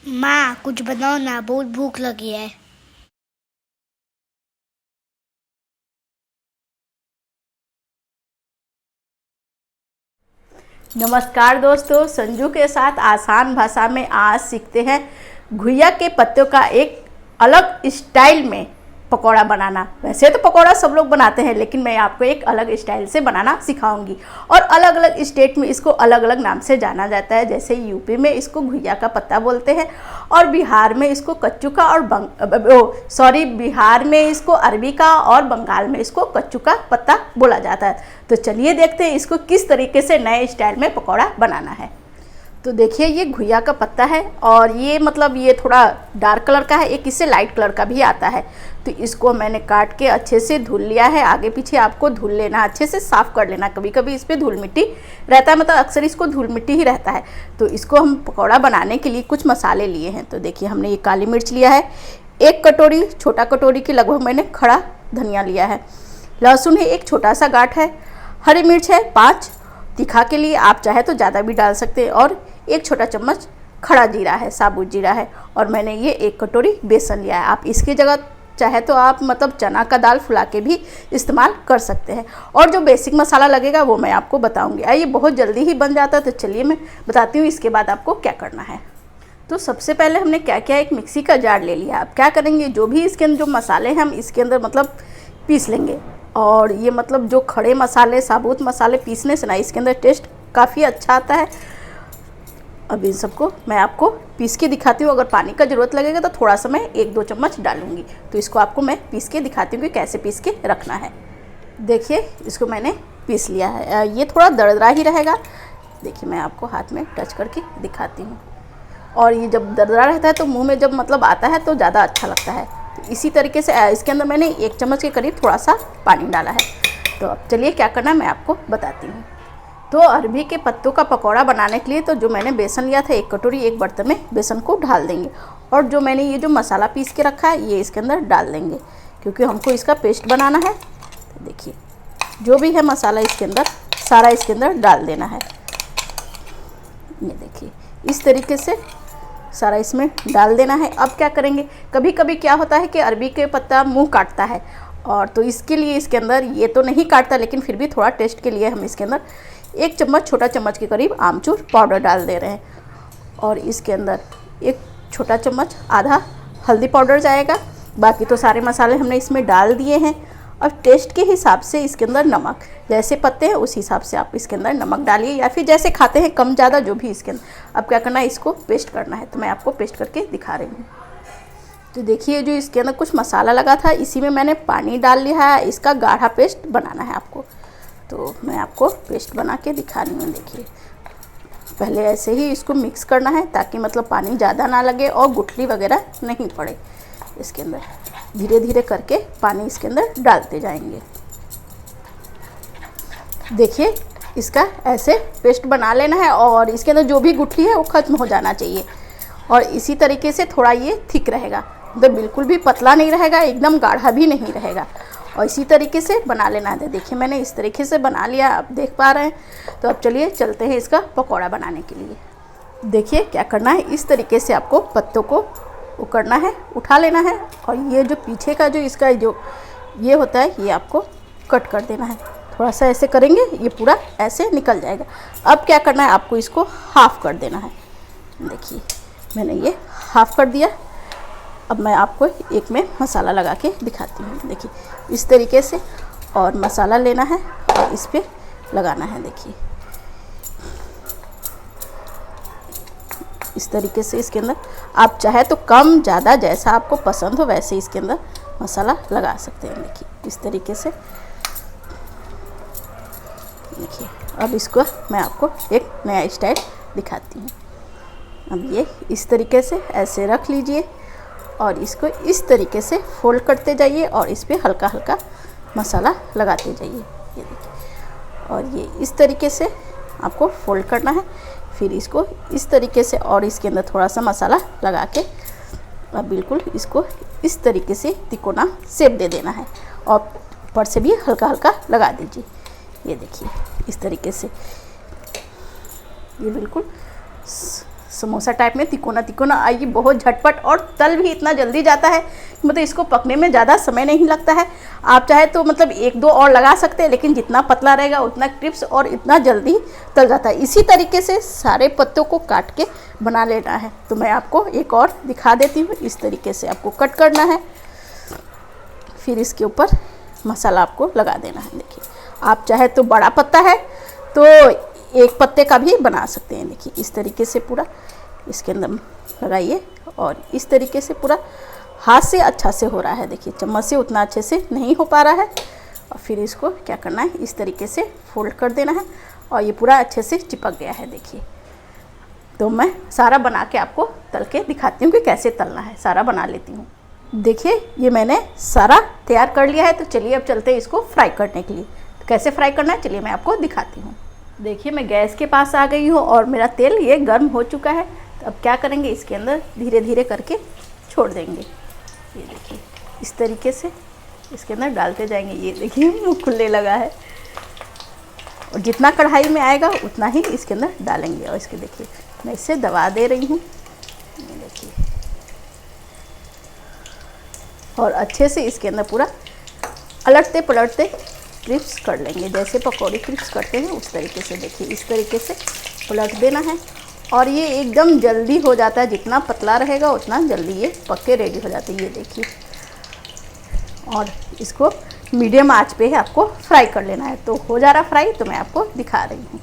माँ कुछ बनाओ ना, बहुत भूख लगी है। नमस्कार दोस्तों, संजू के साथ आसान भाषा में आज सीखते हैं घुइया के पत्तों का एक अलग स्टाइल में पकौड़ा बनाना। वैसे तो पकौड़ा सब लोग बनाते हैं, लेकिन मैं आपको एक अलग स्टाइल से बनाना सिखाऊंगी। और अलग अलग स्टेट में इसको अलग अलग नाम से जाना जाता है। जैसे यूपी में इसको घुइया का पत्ता बोलते हैं, और बिहार में इसको कच्चू का, और बिहार में इसको अरबी का, और बंगाल में इसको कच्चू का पत्ता बोला जाता है। तो चलिए देखते हैं इसको किस तरीके से नए स्टाइल में पकौड़ा बनाना है। तो देखिए, ये घुइया का पत्ता है, और ये थोड़ा डार्क कलर का है, एक इससे लाइट कलर का भी आता है। तो इसको मैंने काट के अच्छे से धुल लिया है। आगे पीछे आपको धुल लेना, अच्छे से साफ़ कर लेना। कभी कभी इस पर धूल मिट्टी रहता है, मतलब अक्सर इसको धूल मिट्टी ही रहता है। तो इसको हम पकौड़ा बनाने के लिए कुछ मसाले लिए हैं। तो देखिए, हमने ये काली मिर्च लिया है 1 कटोरी, छोटा कटोरी की लगभग मैंने खड़ा धनिया लिया है। लहसुन है 1 छोटा सा गांठ है। हरी मिर्च है 5, तीखा के लिए आप चाहे तो ज़्यादा भी डाल सकते हैं। और 1 छोटा चम्मच खड़ा जीरा है, साबुत जीरा है। और मैंने ये 1 कटोरी बेसन लिया है। आप इसकी जगह चाहे तो आप चना का दाल फुला के भी इस्तेमाल कर सकते हैं। और जो बेसिक मसाला लगेगा वो मैं आपको बताऊंगी। ये बहुत जल्दी ही बन जाता है, तो चलिए मैं बताती हूँ इसके बाद आपको क्या करना है। तो सबसे पहले हमने क्या किया, एक मिक्सी का जार ले लिया। अब क्या करेंगे, जो भी इसके अंदर जो मसाले हैं हम इसके अंदर पीस लेंगे। और ये जो खड़े मसाले, साबुत मसाले पीसने से ना इसके अंदर टेस्ट काफ़ी अच्छा आता है। अब इन सबको मैं आपको पीस के दिखाती हूँ। अगर पानी का ज़रूरत लगेगा तो थोड़ा सा मैं 1-2 चम्मच डालूँगी। तो इसको आपको मैं पीस के दिखाती हूँ कि कैसे पीस के रखना है। देखिए, इसको मैंने पीस लिया है। ये थोड़ा दरदरा ही रहेगा। देखिए, मैं आपको हाथ में टच करके दिखाती हूँ। और ये जब दरदरा रहता है तो मुँह में जब आता है तो ज़्यादा अच्छा लगता है। तो इसी तरीके से इसके अंदर मैंने 1 चम्मच के करीब थोड़ा सा पानी डाला है। तो अब चलिए क्या करना है मैं आपको बताती हूँ। तो अरबी के पत्तों का पकौड़ा बनाने के लिए तो जो मैंने बेसन लिया था 1 कटोरी, एक बर्तन में बेसन को ढाल देंगे। और जो मैंने ये जो मसाला पीस के रखा है ये इसके अंदर डाल देंगे, क्योंकि हमको इसका पेस्ट बनाना है। तो देखिए, जो भी है मसाला इसके अंदर सारा इसके अंदर डाल देना है। ये देखिए, इस तरीके से सारा इसमें डाल देना है। अब क्या करेंगे, कभी कभी क्या होता है कि अरबी के पत्ता मुँह काटता है, और तो इसके लिए इसके अंदर ये तो नहीं काटता, लेकिन फिर भी थोड़ा टेस्ट के लिए हम इसके अंदर 1 चम्मच, छोटा चम्मच के करीब आमचूर पाउडर डाल दे रहे हैं। और इसके अंदर 1 छोटा चम्मच आधा हल्दी पाउडर जाएगा। बाकी तो सारे मसाले हमने इसमें डाल दिए हैं। और टेस्ट के हिसाब से इसके अंदर नमक, जैसे पत्ते हैं उस हिसाब से आप इसके अंदर नमक डालिए, या फिर जैसे खाते हैं कम ज़्यादा जो भी इसके अंदर। अब क्या करना है, इसको पेस्ट करना है। तो मैं आपको पेस्ट करके दिखा रही हूँ। तो देखिए, जो इसके अंदर कुछ मसाला लगा था इसी में मैंने पानी डाल लिया है। इसका गाढ़ा पेस्ट बनाना है आपको। तो मैं आपको पेस्ट बना के दिखा रही हूँ। देखिए, पहले ऐसे ही इसको मिक्स करना है, ताकि पानी ज़्यादा ना लगे और गुठली वगैरह नहीं पड़े इसके अंदर। धीरे धीरे करके पानी इसके अंदर डालते जाएंगे। देखिए, इसका ऐसे पेस्ट बना लेना है, और इसके अंदर जो भी गुठली है वो खत्म हो जाना चाहिए। और इसी तरीके से थोड़ा ये थिक रहेगा, बिल्कुल भी पतला नहीं रहेगा, एकदम गाढ़ा भी नहीं रहेगा। और इसी तरीके से बना लेना है। देखिए, मैंने इस तरीके से बना लिया, आप देख पा रहे हैं। तो अब चलिए चलते हैं इसका पकौड़ा बनाने के लिए। देखिए, क्या करना है, इस तरीके से आपको पत्तों को वो करना है, उठा लेना है। और ये जो पीछे का जो इसका जो ये होता है ये आपको कट कर देना है। थोड़ा सा ऐसे करेंगे ये पूरा ऐसे निकल जाएगा। अब क्या करना है, आपको इसको हाफ़ कर देना है। देखिए, मैंने ये हाफ़ कर दिया। अब मैं आपको एक में मसाला लगा के दिखाती हूँ। देखिए, इस तरीके से और मसाला लेना है और इस पे लगाना है। देखिए, इस तरीके से इसके अंदर आप चाहे तो कम ज़्यादा जैसा आपको पसंद हो वैसे इसके अंदर मसाला लगा सकते हैं। देखिए, इस तरीके से। देखिए, अब इसको मैं आपको एक नया स्टाइल दिखाती हूँ। अब ये इस तरीके से ऐसे रख लीजिए, और इसको इस तरीके से फोल्ड करते जाइए, और इस पर हल्का हल्का मसाला लगाते जाइए। ये देखिए, और ये इस तरीके से आपको फोल्ड करना है। फिर इसको इस तरीके से और इसके अंदर थोड़ा सा मसाला लगा के अब बिल्कुल इसको इस तरीके से तिकोना शेप दे देना है, और ऊपर से भी हल्का हल्का लगा दीजिए। ये देखिए, इस तरीके से ये बिल्कुल समोसा टाइप में तिकोना तिकोना आएगी, बहुत झटपट, और तल भी इतना जल्दी जाता है, मतलब इसको पकने में ज़्यादा समय नहीं लगता है। आप चाहे तो मतलब 1-2 और लगा सकते हैं, लेकिन जितना पतला रहेगा उतना क्रिस्प और इतना जल्दी तल जाता है। इसी तरीके से सारे पत्तों को काट के बना लेना है। तो मैं आपको एक और दिखा देती हूँ। इस तरीके से आपको कट करना है, फिर इसके ऊपर मसाला आपको लगा देना है। देखिए, आप चाहे तो बड़ा पत्ता है तो 1 पत्ते का भी बना सकते हैं। देखिए, इस तरीके से पूरा इसके अंदर लगाइए, और इस तरीके से पूरा हाथ से अच्छा से हो रहा है। देखिए, चम्मच से उतना अच्छे से नहीं हो पा रहा है। और फिर इसको क्या करना है, इस तरीके से फोल्ड कर देना है, और ये पूरा अच्छे से चिपक गया है। देखिए, तो मैं सारा बना के आपको तल के दिखाती हूँ कि कैसे तलना है। सारा बना लेती हूँ। देखिए, ये मैंने सारा तैयार कर लिया है। तो चलिए अब चलते हैं इसको फ्राई करने के लिए। तो कैसे फ्राई करना है चलिए मैं आपको दिखाती हूँ। देखिए, मैं गैस के पास आ गई हूँ और मेरा तेल ये गर्म हो चुका है। तो अब क्या करेंगे, इसके अंदर धीरे धीरे करके छोड़ देंगे। ये देखिए, इस तरीके से इसके अंदर डालते जाएंगे। ये देखिए, मुँह खुलने लगा है, और जितना कढ़ाई में आएगा उतना ही इसके अंदर डालेंगे। और इसके देखिए, मैं इसे दबा दे रही हूँ। ये देखिए, और अच्छे से इसके अंदर पूरा अलटते पलटते क्रिस्प कर लेंगे, जैसे पकौड़ी क्रिस्प करते हैं उस तरीके से। देखिए, इस तरीके से पलट देना है, और ये एकदम जल्दी हो जाता है। जितना पतला रहेगा उतना जल्दी ये पक के रेडी हो जाता है। ये देखिए, और इसको मीडियम आंच पे ही आपको फ्राई कर लेना है। तो हो जा रहा फ्राई, तो मैं आपको दिखा रही हूँ।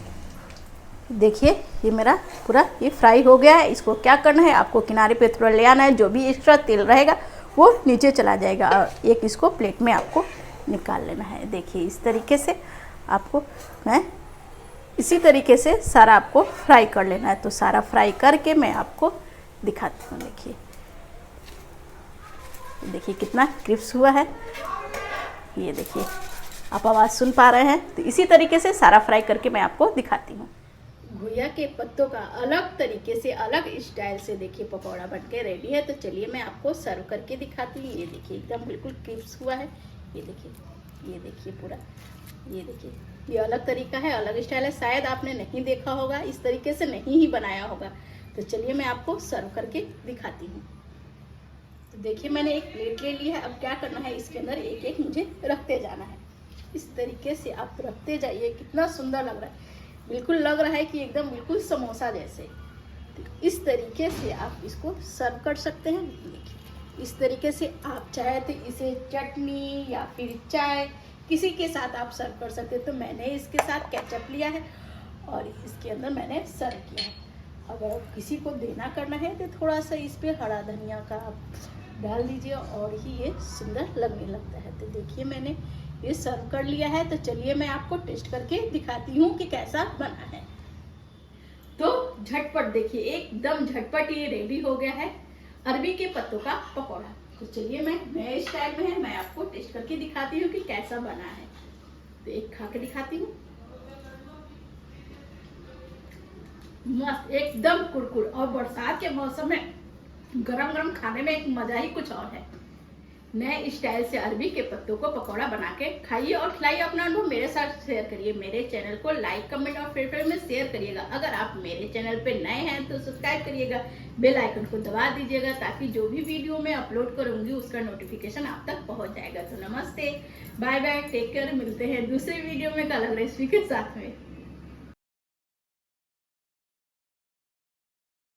देखिए, ये मेरा पूरा ये फ्राई हो गया है। इसको क्या करना है, आपको किनारे पे थोड़ा ले आना है, जो भी एक्स्ट्रा तेल रहेगा वो नीचे चला जाएगा, और एक इसको प्लेट में आपको निकाल लेना है। देखिए, इस तरीके से आपको मैं इसी तरीके से सारा आपको फ्राई कर लेना है। तो सारा फ्राई करके मैं आपको दिखाती हूँ। देखिए, देखिए कितना क्रिस्प हुआ है। ये देखिए, आप आवाज़ सुन पा रहे हैं। तो इसी तरीके से सारा फ्राई करके मैं आपको दिखाती हूँ। घुइया के पत्तों का अलग तरीके से, अलग स्टाइल से देखिए पकौड़ा बनके रेडी है। तो चलिए मैं आपको सर्व करके दिखाती हूँ। ये देखिए, एकदम बिल्कुल क्रिस्प हुआ है। ये देखिए पूरा, ये देखिए, ये अलग तरीका है, अलग स्टाइल है। शायद आपने नहीं देखा होगा, इस तरीके से नहीं ही बनाया होगा। तो चलिए मैं आपको सर्व करके दिखाती हूँ। तो देखिए, मैंने एक प्लेट ले ली है। अब क्या करना है, इसके अंदर एक एक मुझे रखते जाना है। इस तरीके से आप रखते जाइए। कितना सुंदर लग रहा है, बिल्कुल लग रहा है कि एकदम बिल्कुल समोसा जैसे। तो इस तरीके से आप इसको सर्व कर सकते हैं। देखिए, इस तरीके से आप चाहे तो इसे चटनी या फिर चाय किसी के साथ आप सर्व कर सकते हैं। तो मैंने इसके साथ केचप लिया है और इसके अंदर मैंने सर्व किया है। अगर किसी को देना करना है तो थोड़ा सा इस पे हरा धनिया का आप डाल दीजिए, और ही ये सुंदर लगने लगता है। तो देखिए, मैंने ये सर्व कर लिया है। तो चलिए मैं आपको टेस्ट करके दिखाती हूँ कि कैसा बना है। तो झटपट देखिए, एकदम झटपट ये रेडी हो गया है अरबी के पत्तों का पकौड़ा। तो चलिए, मैं नए स्टाइल में है, मैं आपको टेस्ट करके दिखाती हूँ कि कैसा बना है। तो एक खा के दिखाती हूँ। मस्त, एकदम कुरकुर, और बरसात के मौसम में गरम गरम खाने में एक मजा ही कुछ और है। नए स्टाइल से अरबी के पत्तों को पकौड़ा बना के खाइए और खिलाइए। अपना अनुभव मेरे साथ शेयर करिए। मेरे चैनल को लाइक, कमेंट और फेवरेट में शेयर करिएगा। अगर आप मेरे चैनल पे नए हैं तो सब्सक्राइब करिएगा, बेल आइकन को दबा दीजिएगा, ताकि जो भी वीडियो मैं अपलोड करूंगी उसका नोटिफिकेशन आप तक पहुंच जाएगा। तो नमस्ते, बाय बाय, टेक केयर। मिलते हैं दूसरे वीडियो में कल रेसिपी के साथ में।